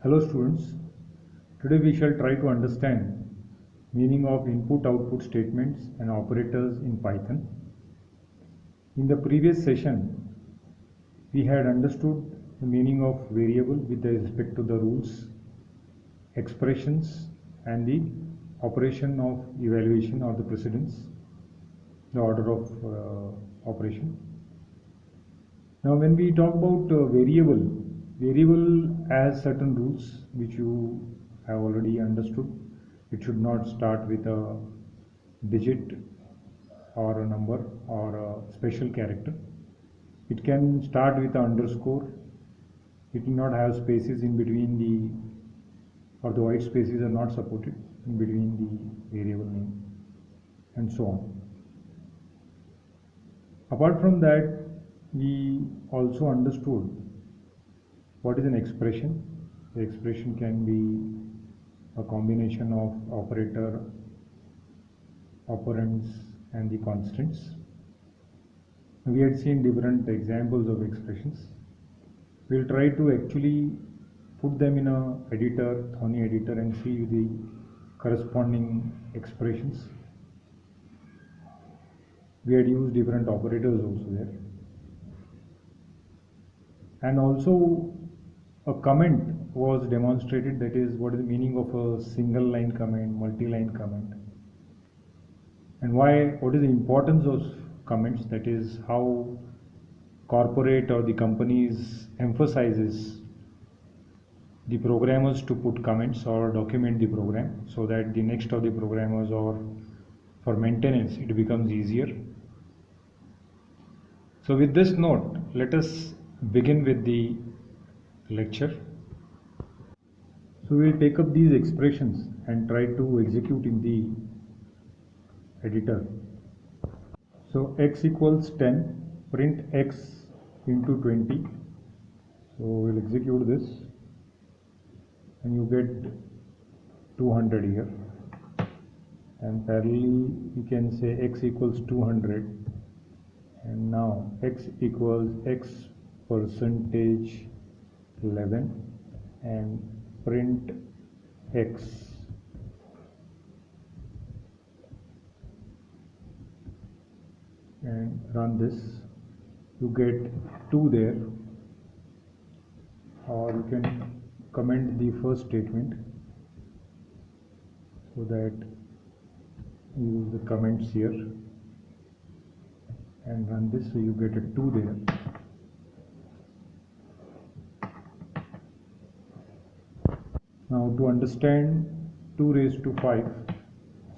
Hello students, today we shall try to understand meaning of input-output statements and operators in Python. In the previous session, we had understood the meaning of variable with respect to the rules, expressions and the operation of evaluation or the precedence, the order of operation. Now when we talk about variable has certain rules which you have already understood. It should not start with a digit or a number or a special character. It can start with an underscore. It will not have spaces in between or the white spaces are not supported in between the variable name and so on. Apart from that, we also understood what is an expression. The expression can be a combination of operator, operands and the constants. We had seen different examples of expressions. We'll try to actually put them in a editor, Thony editor, and see the corresponding expressions. We had used different operators also there. And also a comment was demonstrated, that is what is the meaning of a single line comment, multi-line comment, and what is the importance of comments, that is how corporate or the companies emphasizes the programmers to put comments or document the program so that the next of the programmers or for maintenance it becomes easier. So with this note, let us begin with the lecture. So we will take up these expressions and try to execute in the editor. So x equals 10, print x into 20. So we'll execute this and you get 200 here. And parallelly we can say x equals 200, and now x equals x percentage 11 and print x. And run this, you get 2 there, or you can comment the first statement so that you use the comments here and run this, so you get a 2 there. Now to understand 2 raised to 5,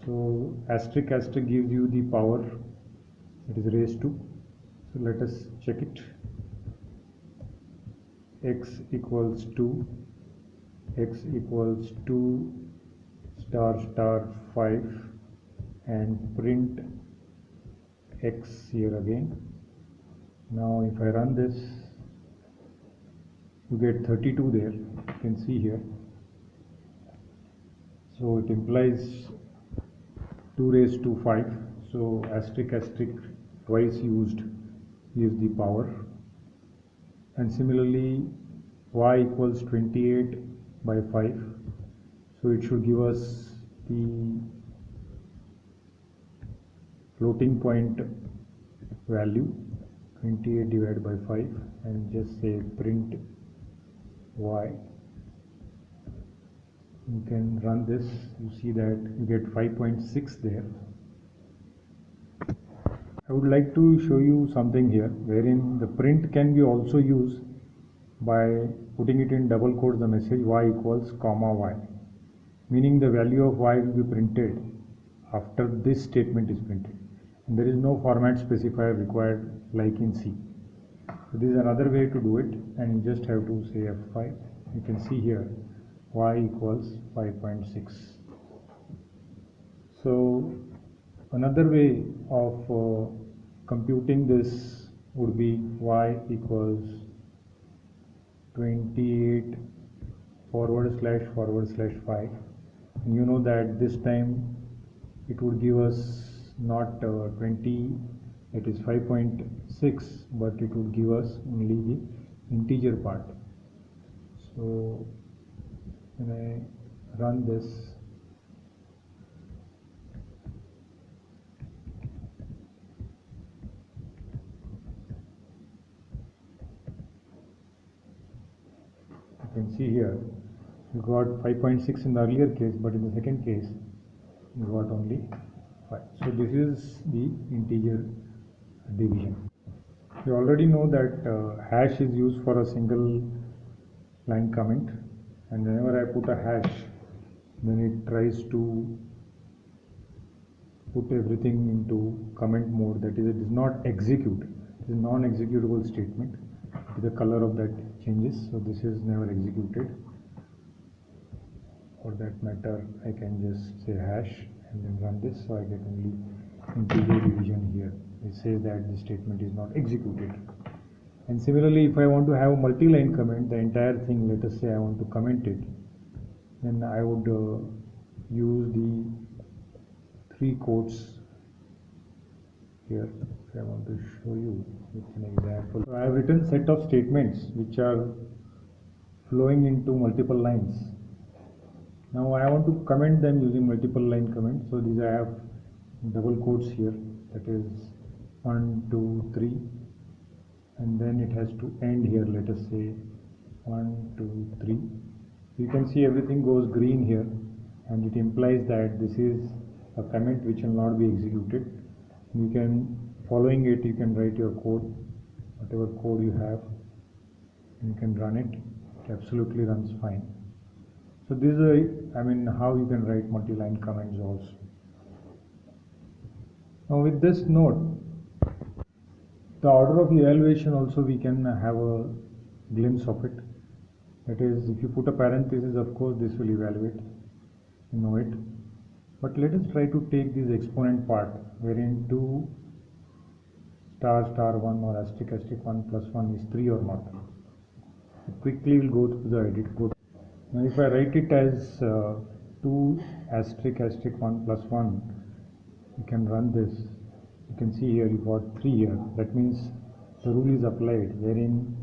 so asterisk gives you the power, it is raised to. So let us check it. X equals 2, x equals 2 star star 5 and print x here again. Now if I run this, you get 32 there, you can see here. So it implies 2 raised to 5. So asterisk twice used gives the power. And similarly y equals 28 by 5. So it should give us the floating point value 28 divided by 5 and just say print y. You can run this, you see that you get 5.6 there. I would like to show you something here wherein the print can be also used by putting it in double quotes the message y equals comma y, meaning the value of y will be printed after this statement is printed, and there is no format specifier required like in C. So this is another way to do it, and you just have to say F5. You can see here y equals 5.6. So another way of computing this would be y equals 28 //5, and you know that this time it would give us not 20, it is 5.6, but it would give us only the integer part. So when I run this, you can see here you got 5.6 in the earlier case, but in the second case you got only 5. So this is the integer division. You already know that hash is used for a single line comment, and whenever I put a hash, then it tries to put everything into comment mode, that is, it does not execute. It is a non-executable statement. The color of that changes, so this is never executed. For that matter, I can just say hash and then run this, so I get only integer division here. It says that the statement is not executed. And similarly, if I want to have a multi-line comment, the entire thing, let us say I want to comment it, then I would use the 3 quotes here. If I want to show you with an example. So I have written set of statements which are flowing into multiple lines. Now I want to comment them using multiple line comment. So these I have double quotes here, that is 1, 2, 3, and then it has to end here, let us say 1, 2, 3. You can see everything goes green here, and it implies that this is a comment which will not be executed. You can, following it, you can write your code, whatever code you have, and you can run it. It absolutely runs fine. So this is how you can write multi-line comments also. Now with this note, the order of evaluation also we can have a glimpse of it. That is, if you put a parenthesis, of course this will evaluate, you know it. But let us try to take this exponent part, wherein 2 star star 1 or asterisk asterisk 1 plus 1 is 3 or not. So quickly we'll go through the edit code. Now if I write it as 2 asterisk asterisk 1 plus 1, you can run this. You can see here you got 3 here. That means the rule is applied, wherein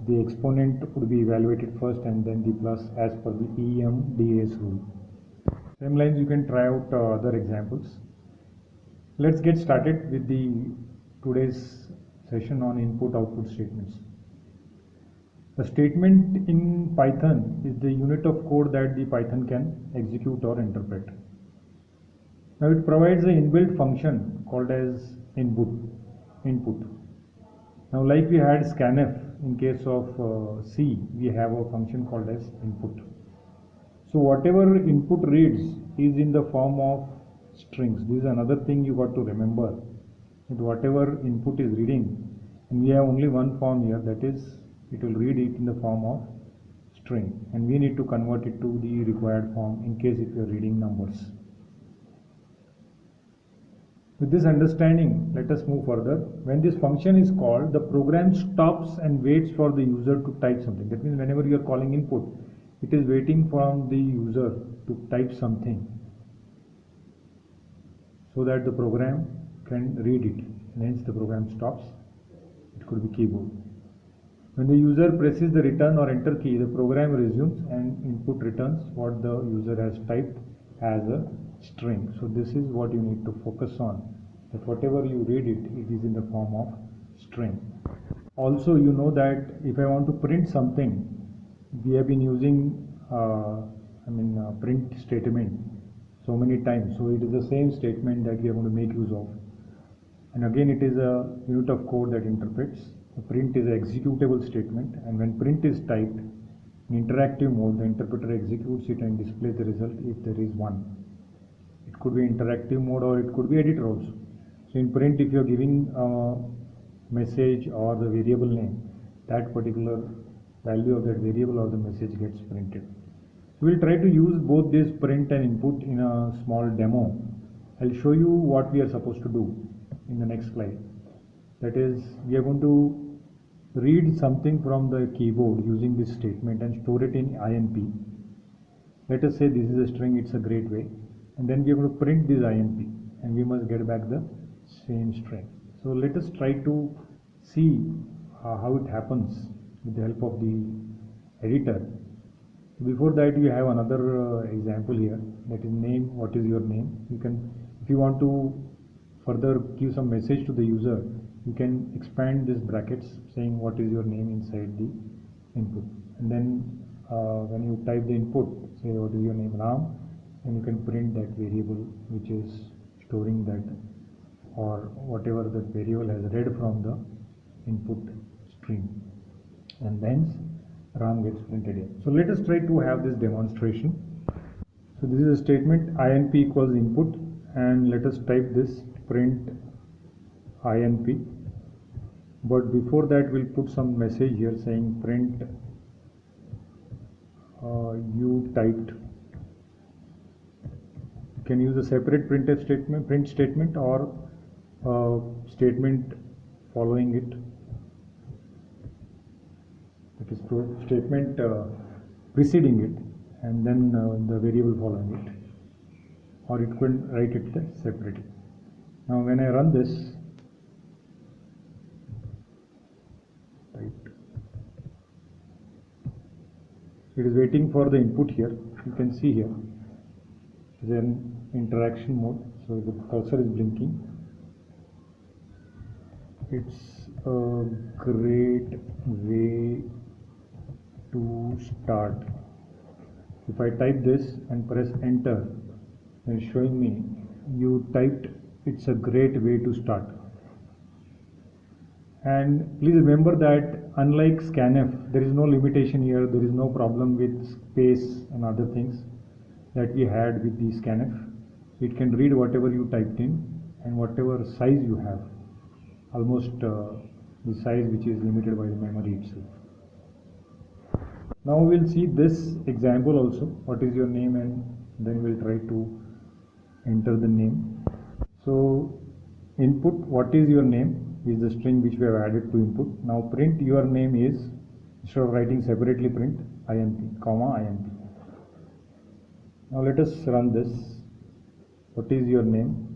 the exponent would be evaluated first and then the plus as per the EMDAS rule. Same lines you can try out other examples. Let's get started with the today's session on input-output statements. A statement in Python is the unit of code that the Python can execute or interpret. Now it provides an inbuilt function called as input. Now like we had scanf, in case of C, we have a function called as input. So whatever input reads is in the form of strings. This is another thing you got to remember, that whatever input is reading, and we have only one form here, that is, it will read it in the form of string, and we need to convert it to the required form in case if you are reading numbers. With this understanding, let us move further. When this function is called, the program stops and waits for the user to type something. That means whenever you are calling input, it is waiting for the user to type something so that the program can read it, and hence the program stops. It could be keyboard. When the user presses the return or enter key, the program resumes and input returns what the user has typed as a string. So this is what you need to focus on, that whatever you read it, it is in the form of string. Also, you know that if I want to print something, we have been using print statement so many times. So it is the same statement that we are going to make use of. And again, it is a unit of code that interprets. The print is an executable statement, and when print is typed in interactive mode, the interpreter executes it and displays the result if there is one. It could be interactive mode or it could be editor also. So in print, if you are giving a message or the variable name, that particular value of that variable or the message gets printed. So we'll try to use both this print and input in a small demo. I'll show you what we are supposed to do in the next slide. That is, we are going to read something from the keyboard using this statement and store it in INP. Let us say this is a string, it's a great way. And then we are going to print this INP, and we must get back the same string. So let us try to see how it happens with the help of the editor. Before that, we have another example here, that is name. What is your name? You can, if you want to further give some message to the user, you can expand this brackets saying what is your name inside the input, and then when you type the input, say what is your name, Ram, and you can print that variable which is storing that, or whatever the variable has read from the input stream, and then Ram gets printed here. So let us try to have this demonstration. So this is a statement inp equals input, and let us type this print inp. But before that, we'll put some message here saying print you typed. You can use a separate print statement, or statement following it. That is statement preceding it, and then the variable following it, or it could write it separately. Now when I run this, it is waiting for the input here. You can see here is an interaction mode, so the cursor is blinking. It's a great way to start. If I type this and press enter, then it's showing me you typed it's a great way to start. And please remember that unlike scanf, there is no limitation here. There is no problem with space and other things that we had with the scanf. It can read whatever you typed in and whatever size you have, almost the size which is limited by the memory itself. Now we'll see this example also, what is your name, and then we'll try to enter the name. So input what is your name is the string which we have added to input. Now print your name is, instead of writing separately, print imp, comma imp. Now let us run this. What is your name?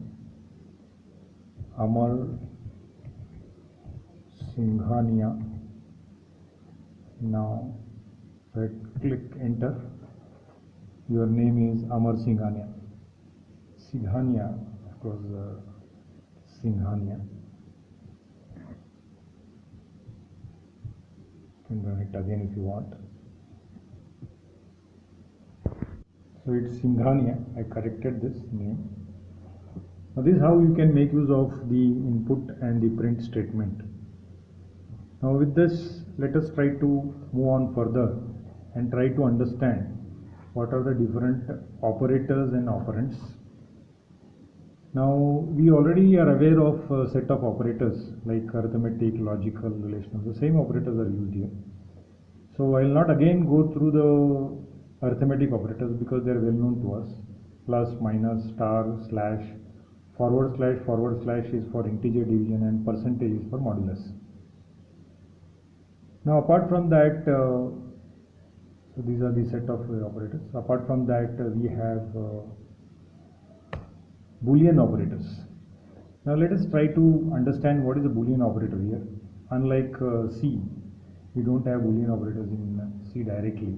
Amar Singhania. Now if I click enter, your name is Amar Singhania. Singhania, of course, Singhania. You can run it again if you want. So it's Singhania. I corrected this name. Now this is how you can make use of the input and the print statement. Now with this, let us try to move on further and try to understand what are the different operators and operands. Now we already are aware of a set of operators like arithmetic, logical, relational. The same operators are used here. So I will not again go through the arithmetic operators because they are well known to us. Plus, minus, star, slash, forward slash is for integer division, and percentage is for modulus. Now apart from that, so these are the set of operators. Apart from that, we have Boolean operators. Now let us try to understand what is a Boolean operator here. Unlike C, we don't have Boolean operators in C directly,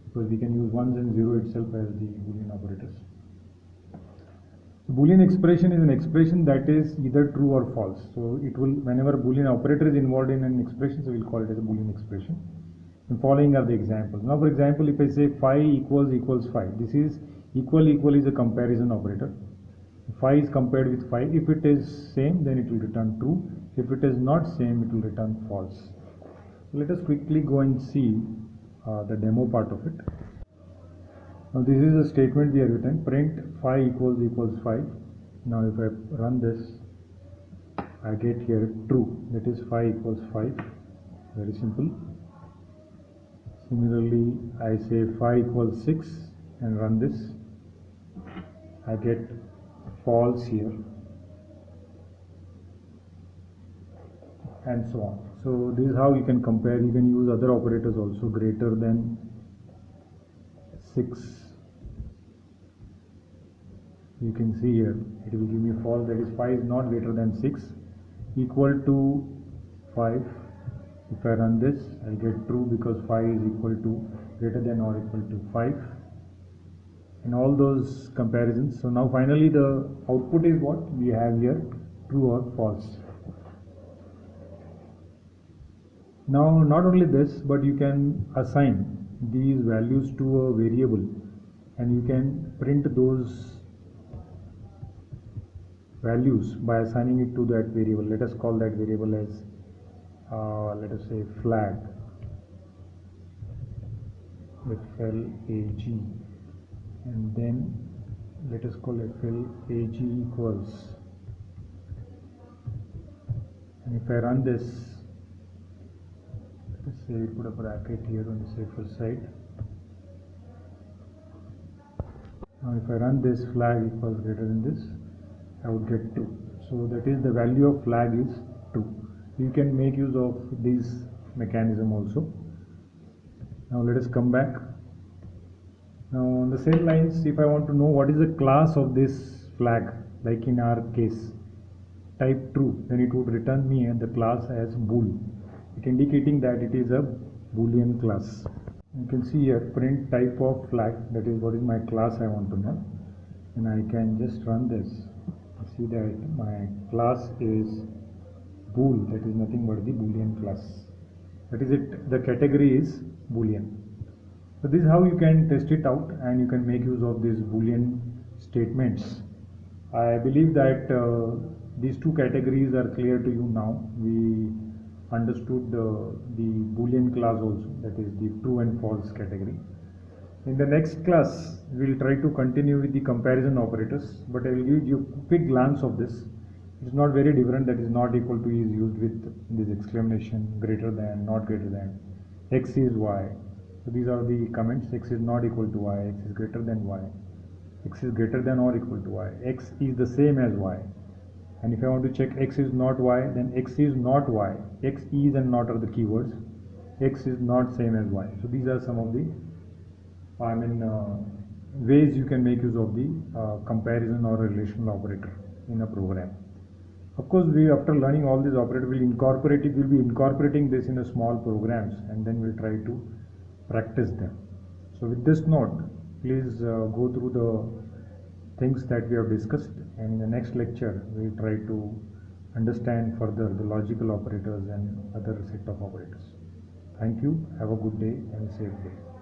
because we can use 1s and 0 itself as the Boolean operators. So Boolean expression is an expression that is either true or false. So it will, whenever Boolean operator is involved in an expression, so we will call it as a Boolean expression. The following are the examples. Now for example, if I say phi equals phi, this is equal is a comparison operator. Phi is compared with phi. If it is same, then it will return true. If it is not same, it will return false. So let us quickly go and see the demo part of it. Now this is a statement we have written, print phi equals phi. Now if I run this, I get here true, that is phi equals 5. Very simple. Similarly, I say phi equals 6 and run this, I get false here, and so on. So this is how you can compare. You can use other operators also. Greater than 6, you can see here it will give me false, that is phi is not greater than 6. Equal to 5, if I run this, I'll get true because phi is equal to greater than or equal to 5 in all those comparisons. So now finally the output is what we have here, true or false. Now not only this, but you can assign these values to a variable and you can print those values by assigning it to that variable. Let us call that variable as let us say flag, flag, and then let us call it flag equals, and if I run this, let's say put a bracket here on the safer side. Now if I run this, flag equals greater than this, I would get 2. So that is the value of flag is 2. You can make use of this mechanism also. Now let us come back. Now on the same lines, if I want to know what is the class of this flag, like in our case type true, then it would return me the class as bool, it indicating that it is a boolean class. You can see here print type of flag, that is what is my class I want to know, and I can just run this. See that my class is bool, that is nothing but the boolean class, that is it, the category is boolean. So this is how you can test it out and you can make use of these boolean statements. I believe that these two categories are clear to you now. We understood the boolean class also, that is the true and false category. In the next class, we will try to continue with the comparison operators, but I will give you a quick glance of this. It is not very different, that is not equal to is used with this exclamation, greater than, not greater than, x is y. So these are the comments, x is not equal to y, x is greater than y, x is greater than or equal to y, x is the same as y. And if I want to check x is not y, then x is not y, x is and not are the keywords, x is not same as y. So these are some of the ways you can make use of the comparison or relational operator in a program. Of course, we after learning all these operators will incorporate it. We'll be incorporating this in a small programs, and then we'll try to practice them. So with this note, please go through the things that we have discussed, and in the next lecture we'll try to understand further the logical operators and other set of operators. Thank you. Have a good day and a safe day.